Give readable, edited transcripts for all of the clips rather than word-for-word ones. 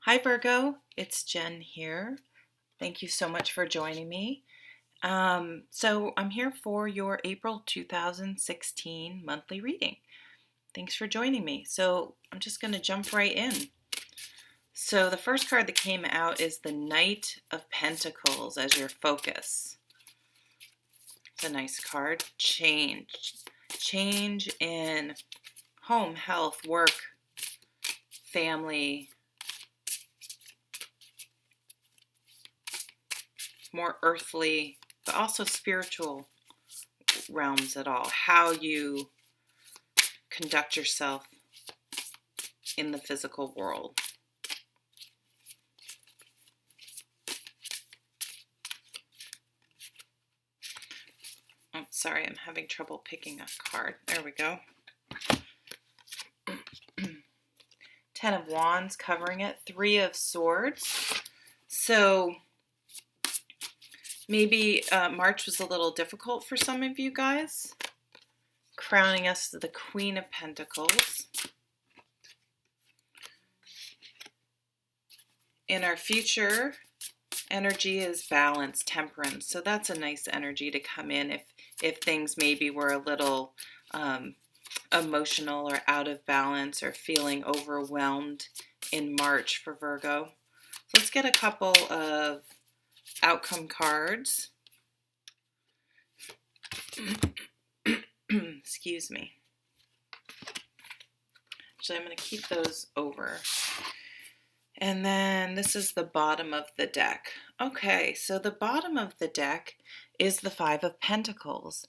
Hi Virgo, it's Jen here. Thank you so much for joining me. So I'm here for your April 2016 monthly reading. Thanks for joining me. So I'm just going to jump right in. So the first card that came out is the Knight of Pentacles as your focus. It's a nice card. Change. Change in home, health, work, family, more earthly, but also spiritual realms at all. How you conduct yourself in the physical world. Oh, sorry, I'm having trouble picking a card. There we go. Ten of Wands covering it. Three of Swords. So maybe March was a little difficult for some of you guys. Crowning us the Queen of Pentacles. In our future, energy is balance, temperance. So that's a nice energy to come in if things maybe were a little emotional or out of balance or feeling overwhelmed in March for Virgo. So let's get a couple of outcome cards. Excuse me. Actually, I'm going to keep those over. And then this is the bottom of the deck. Okay, so the bottom of the deck is the Five of Pentacles.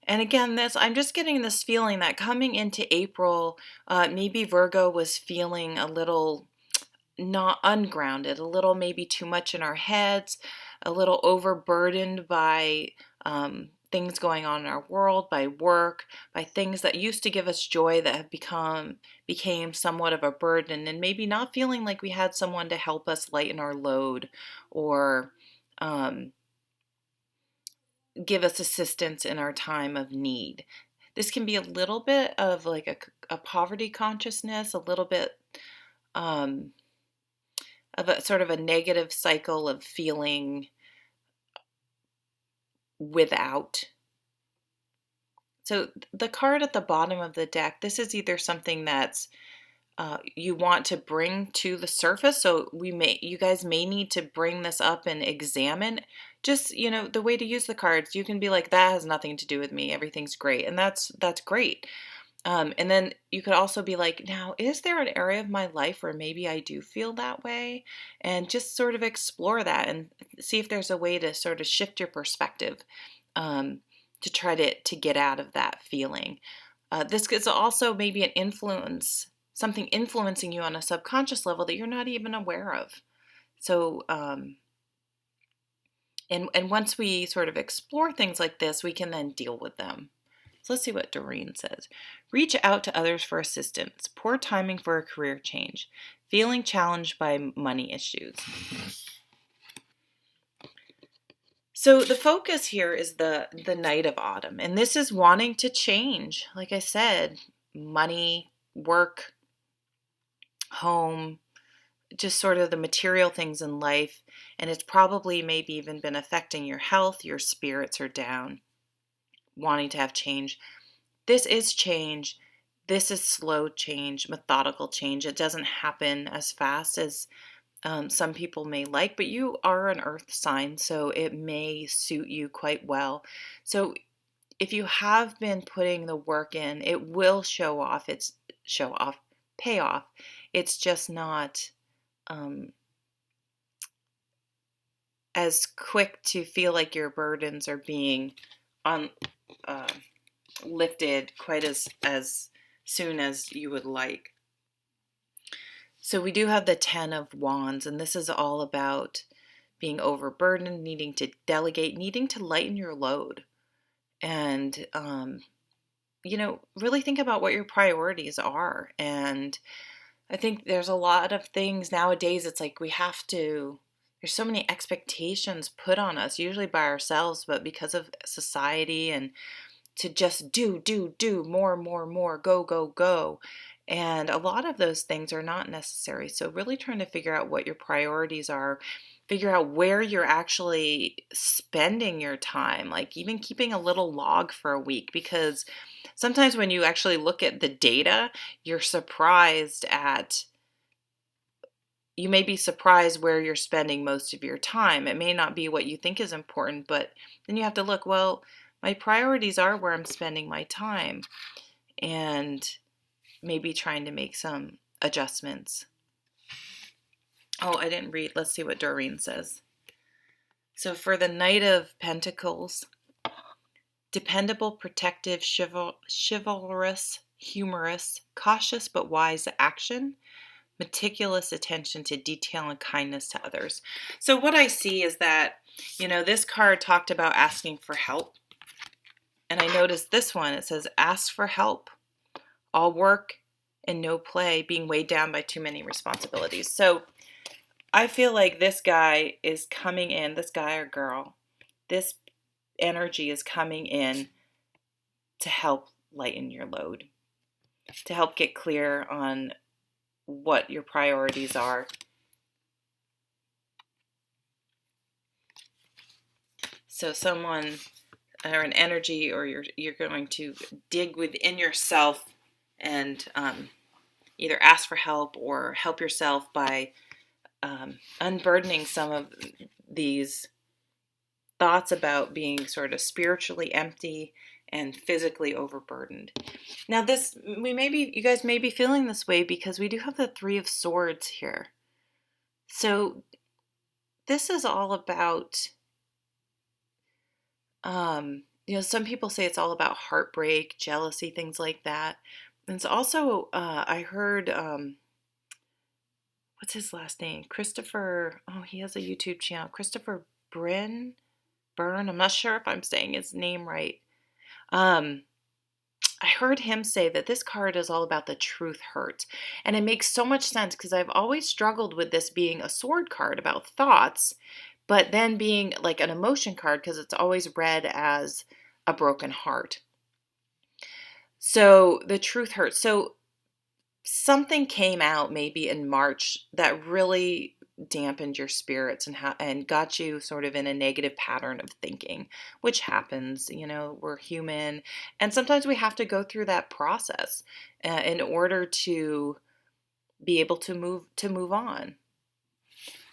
And again, I'm just getting this feeling that coming into April, maybe Virgo was feeling a little not ungrounded, a little maybe too much in our heads, a little overburdened by things going on in our world, by work, by things that used to give us joy that have became somewhat of a burden, and maybe not feeling like we had someone to help us lighten our load or give us assistance in our time of need. This can be a little bit of like a poverty consciousness, a little bit of a sort of a negative cycle of feeling without. So the card at the bottom of the deck, this is either something that's you want to bring to the surface. So you guys may need to bring this up and examine just, the way to use the cards. You can be like, that has nothing to do with me. Everything's great. And that's great. And then you could also be like, now, is there an area of my life where maybe I do feel that way? And just sort of explore that and see if there's a way to sort of shift your perspective to try to get out of that feeling. This is also maybe an influence, something influencing you on a subconscious level that you're not even aware of. So, and once we sort of explore things like this, we can then deal with them. So let's see what Doreen says. Reach out to others for assistance. Poor timing for a career change. Feeling challenged by money issues. So the focus here is the Knight of Autumn. And this is wanting to change. Like I said, money, work, home, just sort of the material things in life. And it's probably maybe even been affecting your health. Your spirits are down. Wanting to have change. This is change. This is slow change, methodical change. It doesn't happen as fast as some people may like, but you are an earth sign, so it may suit you quite well. So if you have been putting the work in, it will pay off. It's just not as quick to feel like your burdens are being lifted quite as soon as you would like. So we do have the Ten of Wands, and this is all about being overburdened, needing to delegate, needing to lighten your load. And, really think about what your priorities are. And I think there's a lot of things nowadays, it's like there's so many expectations put on us, usually by ourselves, but because of society, and to just do more, go. And a lot of those things are not necessary. So, really trying to figure out what your priorities are, figure out where you're actually spending your time, like even keeping a little log for a week, because sometimes when you actually look at the data, you're surprised at you may be surprised where you're spending most of your time. It may not be what you think is important, but then you have to look, well, my priorities are where I'm spending my time, and maybe trying to make some adjustments. Oh, I didn't read. Let's see what Doreen says. So for the Knight of Pentacles, dependable, protective, chivalrous, humorous, cautious but wise action, meticulous attention to detail and kindness to others. So what I see is that, this card talked about asking for help. And I noticed this one, it says, ask for help. All work and no play, being weighed down by too many responsibilities. So I feel like this guy is coming in, this guy or girl, this energy is coming in to help lighten your load, to help get clear on what your priorities are. So someone or an energy, or you're going to dig within yourself and either ask for help or help yourself by unburdening some of these thoughts about being sort of spiritually empty and physically overburdened. Now you guys may be feeling this way because we do have the Three of Swords here. So this is all about, some people say it's all about heartbreak, jealousy, things like that. And it's also, I heard, what's his last name? Christopher, he has a YouTube channel. Christopher Byrne. I'm not sure if I'm saying his name right. I heard him say that this card is all about the truth hurts. And it makes so much sense because I've always struggled with this being a sword card about thoughts, but then being like an emotion card because it's always read as a broken heart. So the truth hurts. So something came out maybe in March that really dampened your spirits and got you sort of in a negative pattern of thinking, which happens. We're human, and sometimes we have to go through that process in order to be able to move on.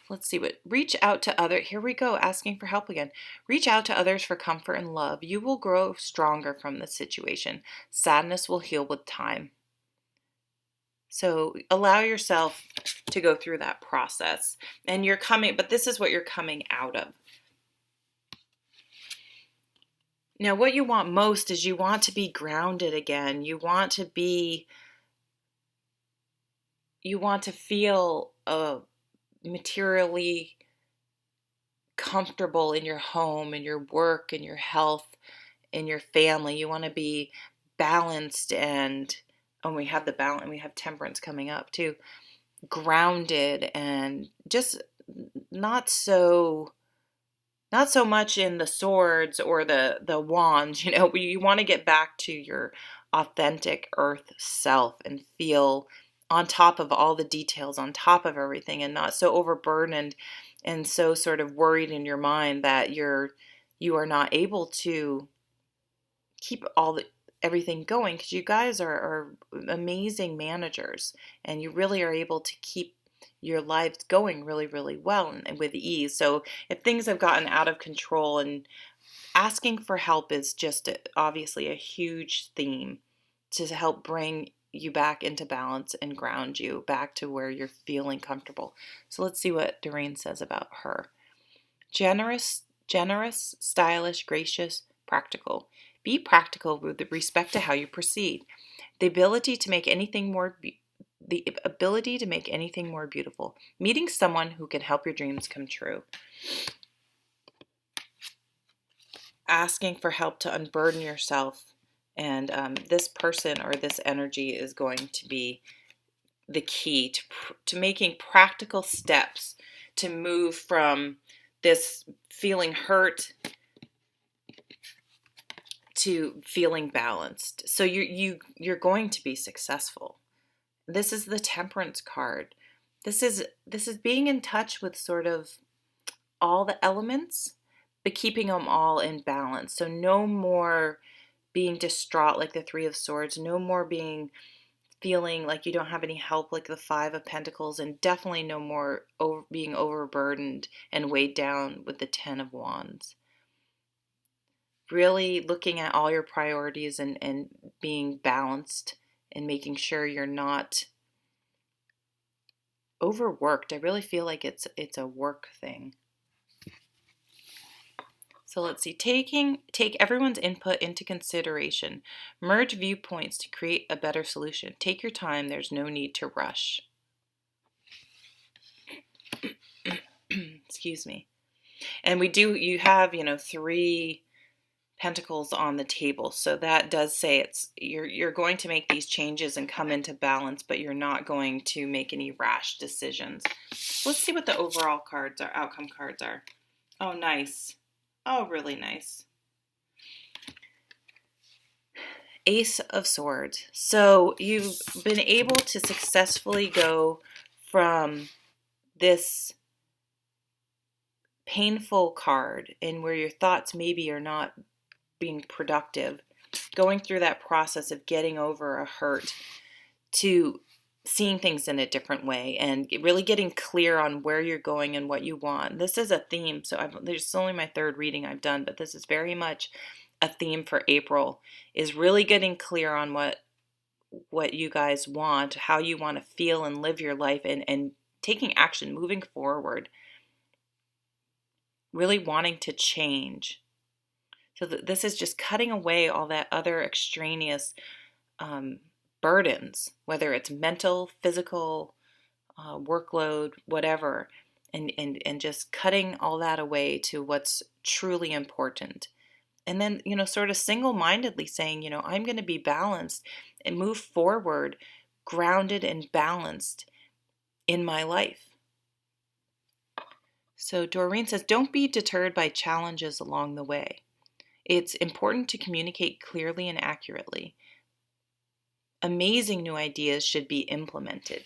Let's see what reach out to others. Here we go, asking for help again. Reach out to others for comfort and love. You will grow stronger from this situation. Sadness will heal with time. So allow yourself to go through that process. And but this is what you're coming out of. Now, what you want most is you want to be grounded again. You want to feel materially comfortable in your home, in your work, in your health, in your family. You want to be balanced and we have the balance, and we have temperance coming up too. Grounded and just not so much in the swords or the wands. You want to get back to your authentic earth self and feel on top of all the details, on top of everything, and not so overburdened and so sort of worried in your mind that you are not able to keep everything going, because you guys are amazing managers and you really are able to keep your lives going really, really well and with ease. So if things have gotten out of control, and asking for help is just obviously a huge theme to help bring you back into balance and ground you back to where you're feeling comfortable. So let's see what Doreen says about her. Generous, stylish, gracious, practical. Be practical with respect to how you proceed. The ability to make anything more beautiful. Meeting someone who can help your dreams come true. Asking for help to unburden yourself. And this person or this energy is going to be the key to making practical steps to move from this feeling hurt to feeling balanced. So you're going to be successful. This is the Temperance card. This is being in touch with sort of all the elements, but keeping them all in balance. So no more being distraught like the Three of Swords, no more being feeling like you don't have any help like the Five of Pentacles, and definitely no more being overburdened and weighed down with the Ten of Wands. Really looking at all your priorities and being balanced and making sure you're not overworked. I really feel like it's a work thing. So let's see, take everyone's input into consideration. Merge viewpoints to create a better solution. Take your time, there's no need to rush. Excuse me. And you have, 3 pentacles on the table. So that does say you're going to make these changes and come into balance, but you're not going to make any rash decisions. Let's see what the overall outcome cards are. Oh, nice. Oh, really nice. Ace of Swords. So you've been able to successfully go from this painful card and where your thoughts maybe are not being productive, going through that process of getting over a hurt, to seeing things in a different way and really getting clear on where you're going and what you want. This is a theme. So there's only my 3rd reading I've done, but this is very much a theme for April, is really getting clear on what you guys want, how you want to feel and live your life, and taking action, moving forward, really wanting to change. So this is just cutting away all that other extraneous burdens, whether it's mental, physical, workload, whatever, and just cutting all that away to what's truly important. And then, sort of single-mindedly saying, I'm going to be balanced and move forward, grounded and balanced in my life. So Doreen says, don't be deterred by challenges along the way. It's important to communicate clearly and accurately. Amazing new ideas should be implemented.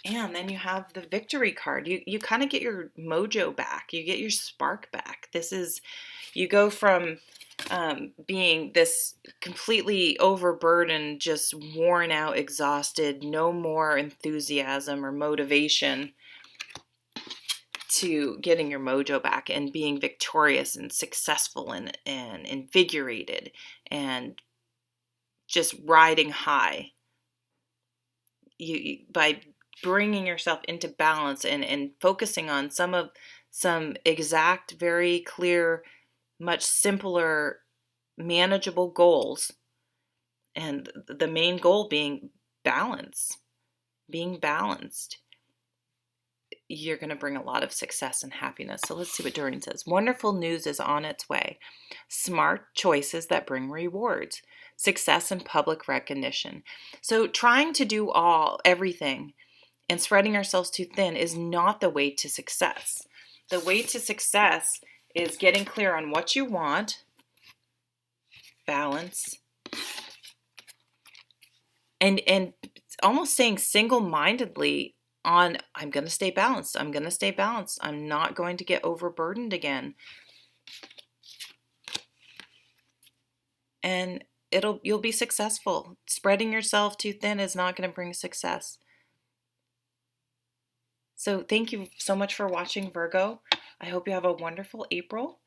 And then you have the Victory card. You kind of get your mojo back. You get your spark back. You go from being this completely overburdened, just worn out, exhausted, no more enthusiasm or motivation, to getting your mojo back and being victorious and successful and invigorated and just riding high. By bringing yourself into balance and focusing on some exact, very clear, much simpler, manageable goals, and the main goal being balance, being balanced, you're going to bring a lot of success and happiness. So let's see what Doreen says. Wonderful news is on its way. Smart choices that bring rewards, success and public recognition. So trying to do everything and spreading ourselves too thin is not the way to success. The way to success is getting clear on what you want, balance, and almost staying single-mindedly on, I'm going to stay balanced. I'm going to stay balanced. I'm not going to get overburdened again. And you'll be successful. Spreading yourself too thin is not going to bring success. So thank you so much for watching, Virgo. I hope you have a wonderful April,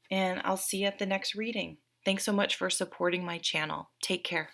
and I'll see you at the next reading. Thanks so much for supporting my channel. Take care.